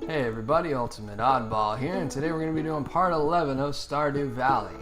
Hey everybody, Ultimate Oddball here, and today we're going to be doing part 11 of Stardew Valley.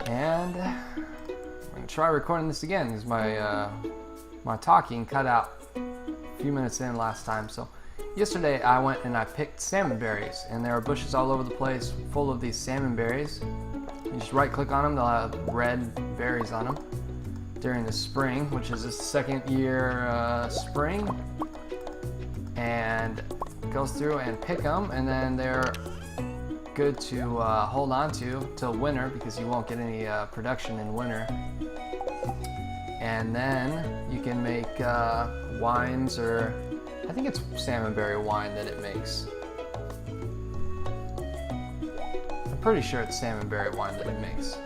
And I'm going to try recording this again because my talking cut out a few minutes in last time. So yesterday I went and I picked salmonberries, and there are bushes all over the place full of these salmonberries. You just right click on them, they'll have red berries on them during the spring, which is the second year spring. And goes through and pick them, and then they're good to hold on to till winter because you won't get any production in winter. And then you can make wines, or I think it's salmonberry wine that it makes. I'm pretty sure it's salmonberry wine that it makes.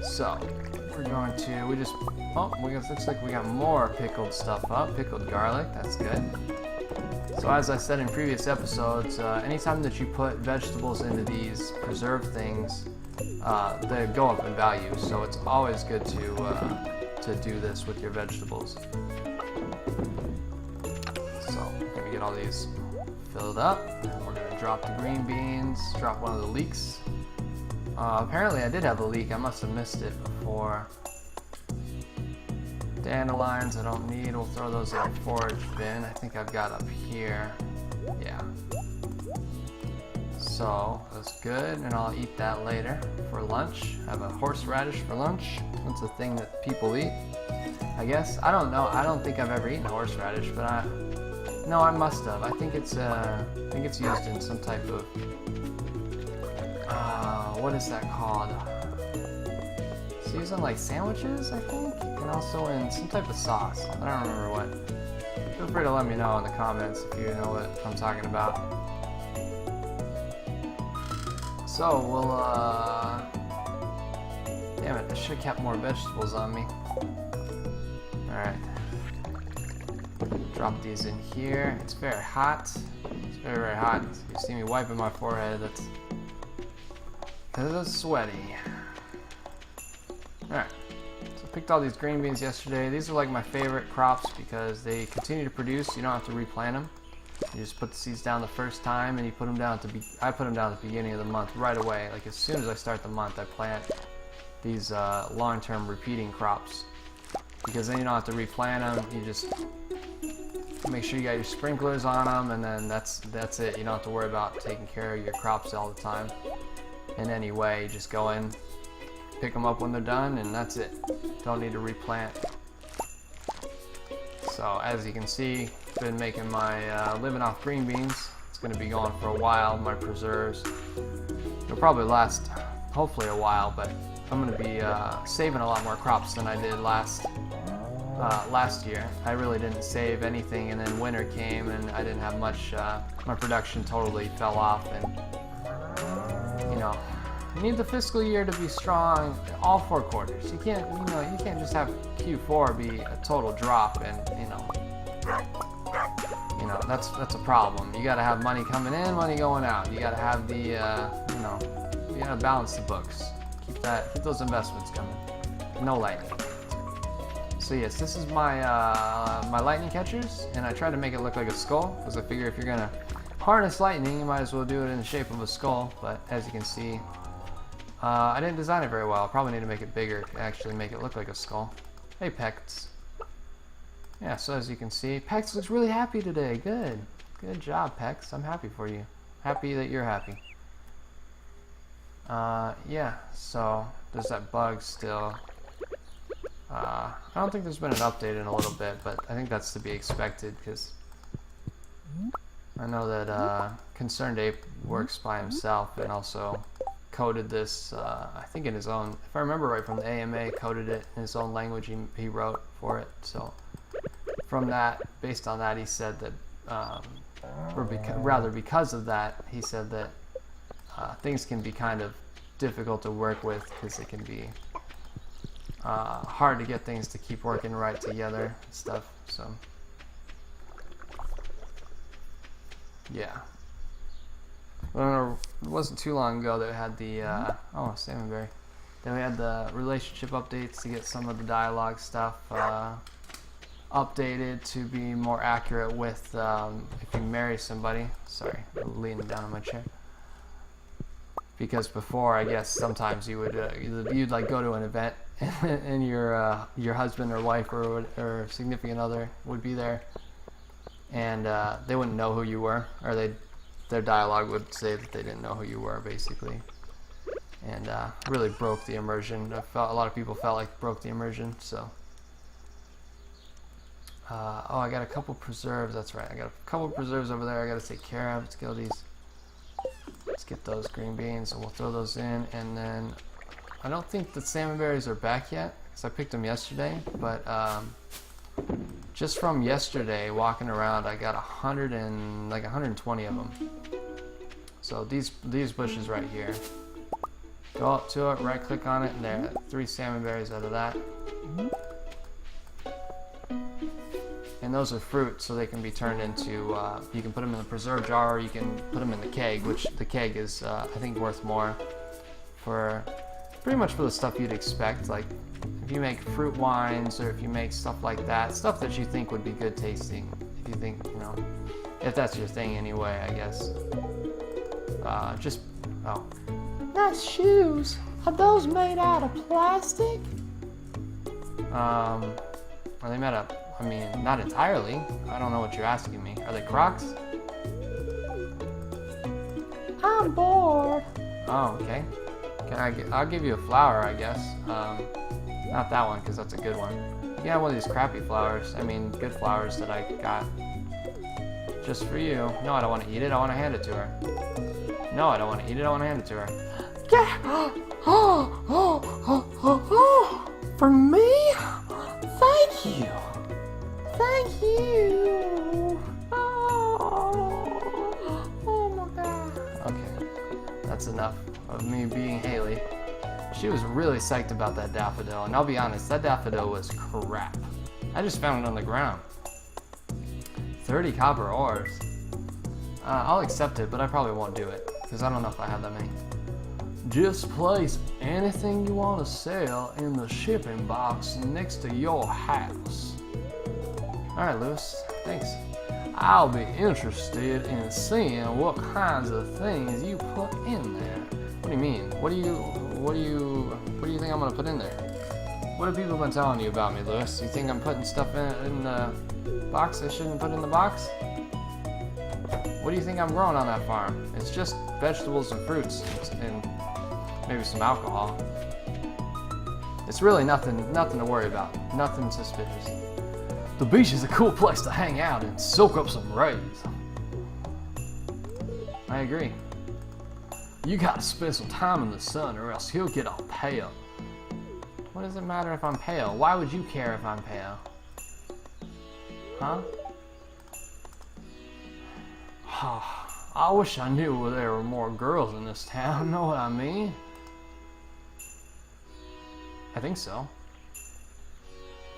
So we're going to, looks like we got more pickled stuff up, pickled garlic, that's good. So as I said in previous episodes, anytime that you put vegetables into these preserved things, they go up in value. So it's always good to do this with your vegetables. So we're gonna get all these filled up, and we're gonna drop the green beans, drop one of the leeks. Apparently I did have a leek, I must have missed it before. Dandelions I don't need, we'll throw those in a forage bin. I think I've got up here. Yeah. So that's good, and I'll eat that later for lunch. I have a horseradish for lunch. That's a thing that people eat, I guess. I don't know. I don't think I've ever eaten a horseradish, but I must have. I think it's used in some type of what is that called? It's used in like sandwiches, I think, and also in some type of sauce. I don't remember what. Feel free to let me know in the comments if you know what I'm talking about. So we'll damn it, I should have kept more vegetables on me. Alright. Drop these in here. It's very hot. It's very, very hot. You see me wiping my forehead, that's because it's sweaty. Alright, so I picked all these green beans yesterday. These are like my favorite crops because they continue to produce. You don't have to replant them. You just put the seeds down the first time, and you put them down I put them down at the beginning of the month right away. Like as soon as I start the month, I plant these long-term repeating crops because then you don't have to replant them. You just make sure you got your sprinklers on them, and then that's it. You don't have to worry about taking care of your crops all the time in any way. You just go in, pick them up when they're done, and that's it. Don't need to replant. So as you can see, been making my living off green beans. It's going to be going for a while. My preserves, it'll probably last hopefully a while, but I'm going to be saving a lot more crops than I did last year. I really didn't save anything, and then winter came and I didn't have much. My production totally fell off, and you know, you need the fiscal year to be strong all 4 quarters. You can't just have Q4 be a total drop, and that's a problem. You got to have money coming in, money going out. You got to have the you got to balance the books. Keep those investments coming. No lightning. So yes, this is my my lightning catchers, and I tried to make it look like a skull because I figure if you're gonna harness lightning, you might as well do it in the shape of a skull. But as you can see, I didn't design it very well. I probably need to make it bigger to actually make it look like a skull. Hey, Pex. Yeah, so as you can see, Pex looks really happy today. Good. Good job, Pex. I'm happy for you. Happy that you're happy. Yeah, so there's that bug still. I don't think there's been an update in a little bit, but I think that's to be expected because I know that Concerned Ape works by himself and also coded this, I think in his own, if I remember right from the AMA, coded it in his own language he wrote for it. So from that, based on that, he said that, because of that, he said that things can be kind of difficult to work with because it can be hard to get things to keep working right together and stuff. So yeah. It wasn't too long ago that we had the salmonberry. Then we had the relationship updates to get some of the dialogue stuff updated to be more accurate with if you marry somebody. Sorry, I'm leaning down on my chair. Because before, I guess sometimes you would you'd like go to an event and your husband or wife or significant other would be there, and they wouldn't know who you were, or their dialogue would say that they didn't know who you were, basically, and really broke the immersion. A lot of people felt like it broke the immersion. So, oh, I got a couple preserves. That's right, I got a couple preserves over there. I got to take care of. Let's get these. Let's get those green beans, and we'll throw those in, and then I don't think the salmonberries are back yet because I picked them yesterday, but just from yesterday walking around, I got 120 of them. So these bushes right here, go up to it, right click on it, and there, 3 salmonberries out of that. And those are fruit, so they can be turned into, you can put them in the preserve jar, or you can put them in the keg, which the keg is, I think, worth more for pretty much for the stuff you'd expect. Like, if you make fruit wines, or if you make stuff like that, stuff that you think would be good tasting, if you think, you know, if that's your thing anyway, I guess. Oh. Nice shoes. Are those made out of plastic? Are they made out of... I mean, not entirely. I don't know what you're asking me. Are they Crocs? I'm bored. Oh, okay. I'll give you a flower, I guess. Not that one, because that's a good one. Yeah, one of these crappy flowers. I mean, good flowers that I got just for you. No, I don't want to eat it. I want to hand it to her. No, I don't want to eat it. I want to hand it to her. Yeah. For me? Thank you. Thank you. Oh my God. Okay, that's enough of me being Haley. She was really psyched about that daffodil, and I'll be honest, that daffodil was crap. I just found it on the ground. 30 copper ores. I'll accept it, but I probably won't do it, because I don't know if I have that many. Just place anything you want to sell in the shipping box next to your house. Alright, Lewis, thanks. I'll be interested in seeing what kinds of things you put in there. What do you mean? What do you think I'm gonna put in there? What have people been telling you about me, Lewis? You think I'm putting stuff in the box I shouldn't put in the box? What do you think I'm growing on that farm? It's just vegetables and fruits and maybe some alcohol. It's really nothing to worry about. Nothing suspicious. The beach is a cool place to hang out and soak up some rays. I agree. You gotta spend some time in the sun or else he'll get all pale. What does it matter if I'm pale? Why would you care if I'm pale? Huh? I wish I knew there were more girls in this town, know what I mean? I think so.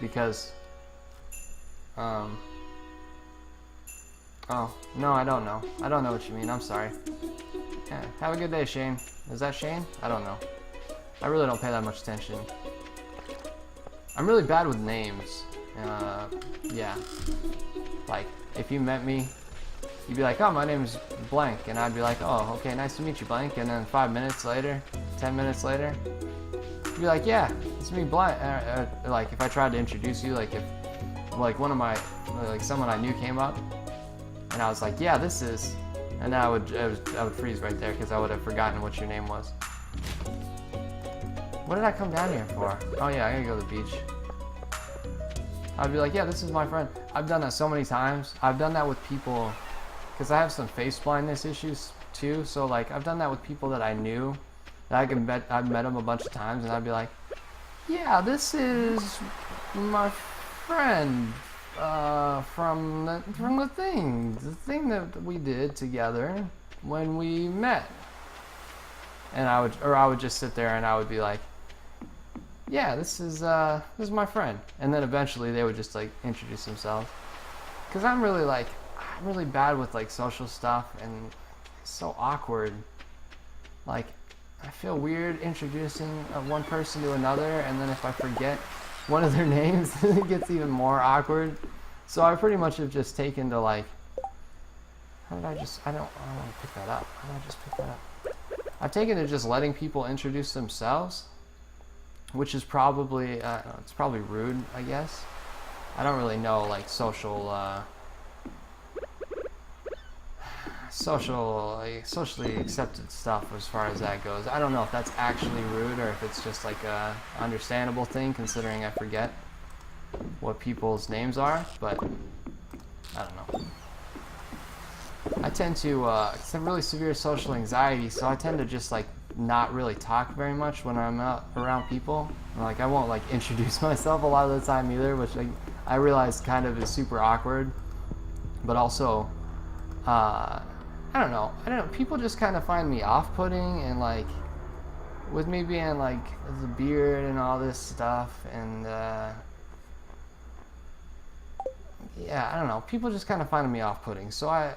Because oh, no, I don't know. I don't know what you mean. I'm sorry. Yeah, have a good day, Shane. Is that Shane? I don't know. I really don't pay that much attention. I'm really bad with names. Yeah. Like, if you met me, you'd be like, oh, my name's blank. And I'd be like, oh, okay, nice to meet you, blank. And then 5 minutes later, 10 minutes later, you'd be like, yeah, it's me, blank. Like, if I tried to introduce you, like, if like one of my, like someone I knew came up, and I was like, yeah, this is, and then I would freeze right there because I would have forgotten what your name was. What did I come down here for? Oh yeah, I gotta go to the beach. I'd be like, yeah, this is my friend. I've done that so many times. I've done that with people, because I have some face blindness issues too, so like I've done that with people that I knew, that I've met them a bunch of times, and I'd be like, yeah, this is my friend from the thing that we did together when we met. And I would just sit there and I would be like, yeah, this is my friend. And then eventually they would just like introduce themselves, because I'm really bad with like social stuff, and it's so awkward. Like, I feel weird introducing one person to another, and then if I forget one of their names, it gets even more awkward. So I pretty much have just taken to like, how did I just, I don't want to pick that up. How did I just pick that up? I've taken to just letting people introduce themselves, which is probably, it's probably rude, I guess. I don't really know like socially accepted stuff as far as that goes. I don't know if that's actually rude or if it's just like a understandable thing, considering I forget what people's names are, but I don't know. I tend to it's a really severe social anxiety, so I tend to just like not really talk very much when I'm out around people. Like I won't like introduce myself a lot of the time either, which I realize kind of is super awkward, but also I don't know. People just kind of find me off-putting, and like with me being like the beard and all this stuff, and yeah, I don't know. People just kind of find me off-putting, so I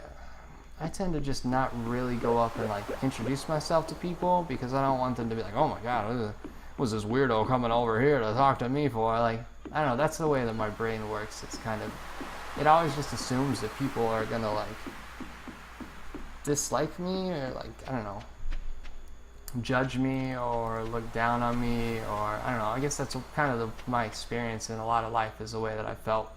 tend to just not really go up and like introduce myself to people, because I don't want them to be like, oh my god, what was this weirdo coming over here to talk to me for? Like, I don't know. That's the way that my brain works. It's kind of, it always just assumes that people are gonna like dislike me, or like, I don't know, judge me or look down on me, or I don't know. I guess that's kind of my experience in a lot of life, is the way that I felt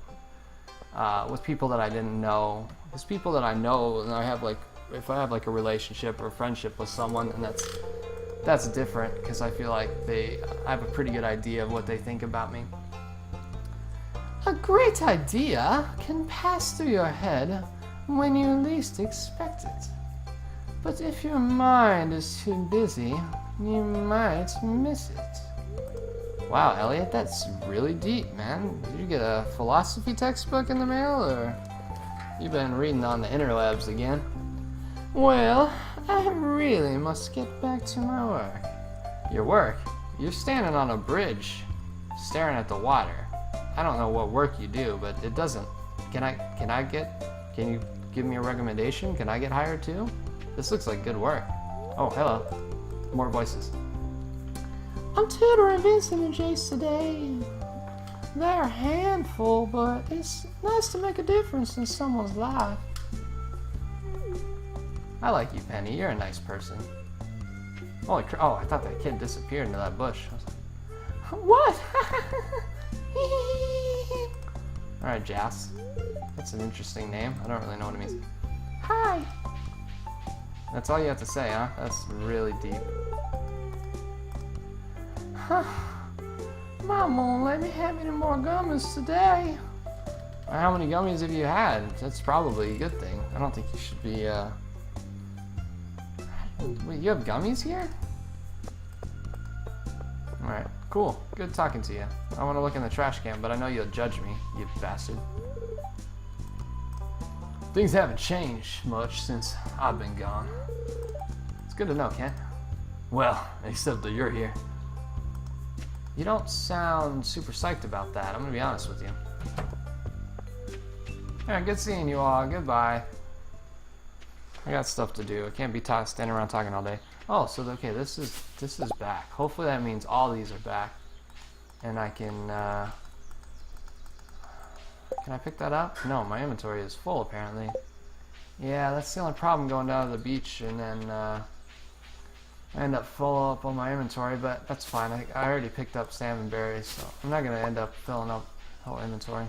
with people that I didn't know. Because people that I know, and I have like, if I have like a relationship or a friendship with someone, and that's different, because I feel like I have a pretty good idea of what they think about me. A great idea can pass through your head when you least expect it. But if your mind is too busy, you might miss it. Wow, Elliot, that's really deep, man. Did you get a philosophy textbook in the mail, or you've been reading on the interwebs again? Well, I really must get back to my work. Your work? You're standing on a bridge, staring at the water. I don't know what work you do, but it doesn't. Can you give me a recommendation? Can I get hired too? This looks like good work. Oh, hello. More voices. I'm tutoring Vincent and Jace today. They're a handful, but it's nice to make a difference in someone's life. I like you, Penny. You're a nice person. Holy crap. Oh, I thought that kid disappeared into that bush. I was like, what? Alright, Jas. That's an interesting name. I don't really know what it means. Hi. That's all you have to say, huh? That's really deep. Huh. Mom won't let me have any more gummies today. How many gummies have you had? That's probably a good thing. I don't think you should be, Wait, you have gummies here? Alright, cool. Good talking to you. I want to look in the trash can, but I know you'll judge me, you bastard. Things haven't changed much since I've been gone. It's good to know, Kent. Well, except that you're here. You don't sound super psyched about that. I'm gonna be honest with you. Alright, good seeing you all. Goodbye. I got stuff to do. I can't be standing around talking all day. Oh, so okay, this is back. Hopefully that means all these are back, and I can I pick that up? No, my inventory is full apparently. Yeah, that's the only problem going down to the beach, and then I end up full up on my inventory, but that's fine. I already picked up salmonberries, so I'm not gonna end up filling up the whole inventory.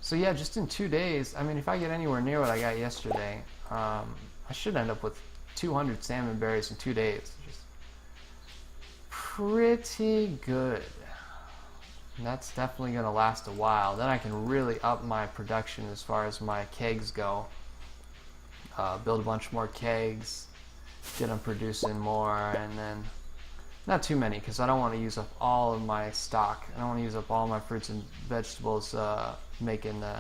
So yeah, just in 2 days, I mean, if I get anywhere near what I got yesterday, I should end up with 200 salmonberries in 2 days. Just pretty good. And that's definitely going to last a while. Then I can really up my production as far as my kegs go. Build a bunch more kegs, get them producing more, and then not too many, because I don't want to use up all of my stock. I don't want to use up all my fruits and vegetables making the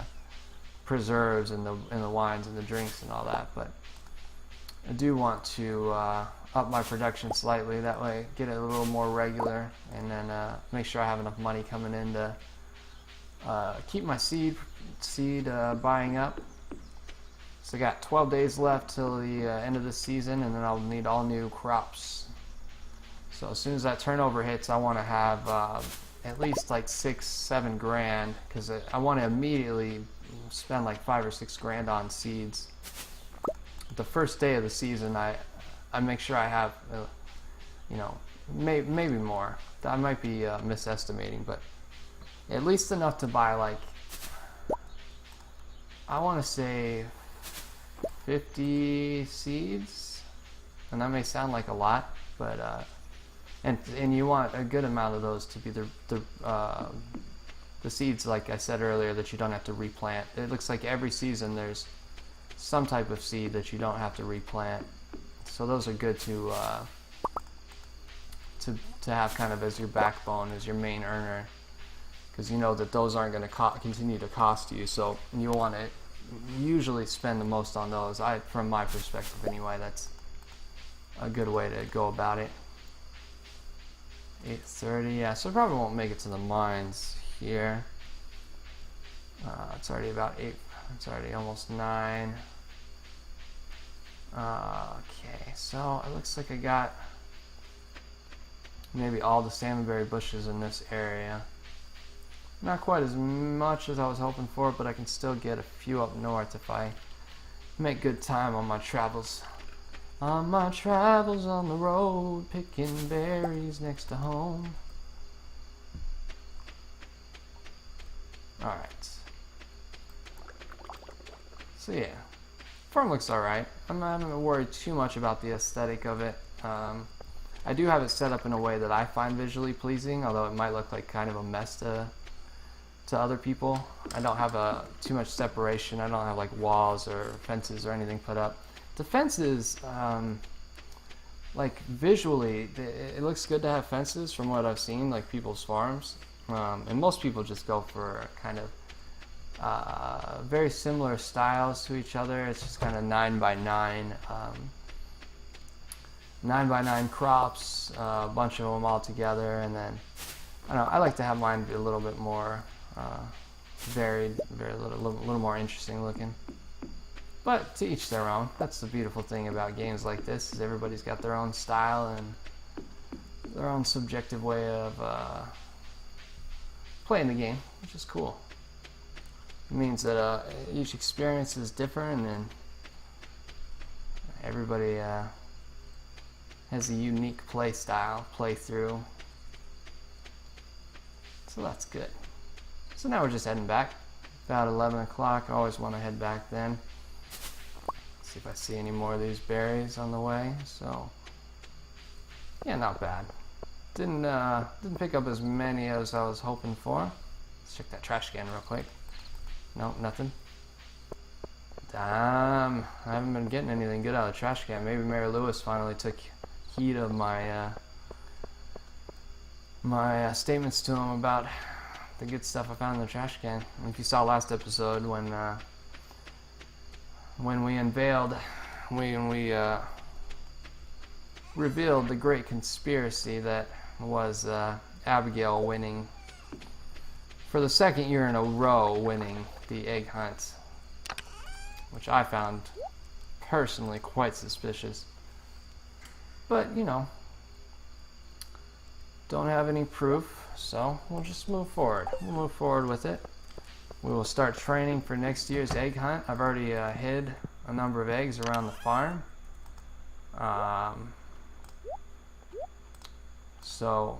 preserves and the wines and the drinks and all that. But I do want to up my production slightly, that way get it a little more regular, and then make sure I have enough money coming in to keep my seed buying up. So I got 12 days left till the end of the season, and then I'll need all new crops. So as soon as that turnover hits, I want to have at least like 6-7 grand, because I want to immediately spend like 5 or 6 grand on seeds. The first day of the season, I make sure I have, you know, maybe more. I might be misestimating, but at least enough to buy like, I want to say 50 seeds, and that may sound like a lot, but and you want a good amount of those to be the seeds, like I said earlier, that you don't have to replant. It looks like every season there's some type of seed that you don't have to replant, so those are good to have kind of as your backbone, as your main earner, because you know that those aren't going to continue to cost you, so you'll want to usually spend the most on those. From my perspective anyway, that's a good way to go about it. 8:30, yeah, so I probably won't make it to the mines here. It's already about 8, it's already almost 9. Okay, so it looks like I got maybe all the salmonberry bushes in this area. Not quite as much as I was hoping for, but I can still get a few up north if I make good time on my travels. On my travels on the road, picking berries next to home. Alright. So yeah, farm looks alright. I'm not going to worry too much about the aesthetic of it. I do have it set up in a way that I find visually pleasing, although it might look like kind of a mess to other people. I don't have too much separation. I don't have like walls or fences or anything put up. The fences, like visually, it looks good to have fences from what I've seen, like people's farms. And most people just go for kind of very similar styles to each other. It's just kind of 9x9, 9x9 crops, a bunch of them all together, and then I don't know. I like to have mine be a little bit more varied, a little more interesting looking. But to each their own. That's the beautiful thing about games like this, is everybody's got their own style and their own subjective way of playing the game, which is cool. It means that each experience is different, and everybody has a unique play style, playthrough. So that's good. So now we're just heading back. About 11 o'clock. I always want to head back then. See if I see any more of these berries on the way. So yeah, not bad. Didn't pick up as many as I was hoping for. Let's check that trash can real quick. Nope, nothing. Damn, I haven't been getting anything good out of the trash can. Maybe Mary Lewis finally took heed of my my statements to him about the good stuff I found in the trash can. And if you saw last episode when we unveiled, when we revealed the great conspiracy that was Abigail winning for the second year in a row, winning the egg hunt, which I found personally quite suspicious. But you know, don't have any proof, so we'll just move forward. We'll move forward with it. We will start training for next year's egg hunt. I've already hid a number of eggs around the farm. So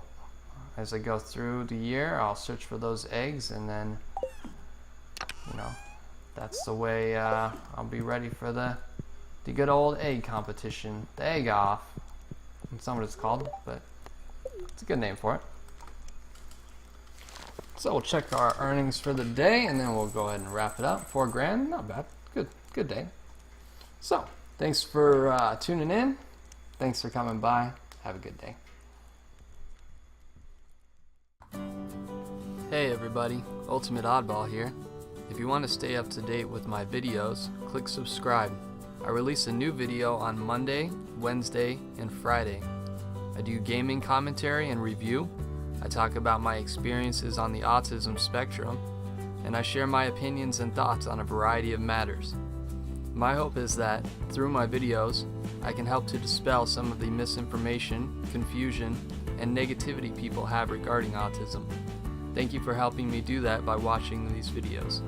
as I go through the year, I'll search for those eggs, and then, you know, that's the way I'll be ready for the good old egg competition. The egg off. That's not what it's called, but it's a good name for it. So we'll check our earnings for the day, and then we'll go ahead and wrap it up. 4 grand, not bad. Good day. So thanks for tuning in. Thanks for coming by. Have a good day. Hey everybody, Ultimate Oddball here. If you want to stay up to date with my videos, click subscribe. I release a new video on Monday, Wednesday, and Friday. I do gaming commentary and review. I talk about my experiences on the autism spectrum, and I share my opinions and thoughts on a variety of matters. My hope is that, through my videos, I can help to dispel some of the misinformation, confusion, and negativity people have regarding autism. Thank you for helping me do that by watching these videos.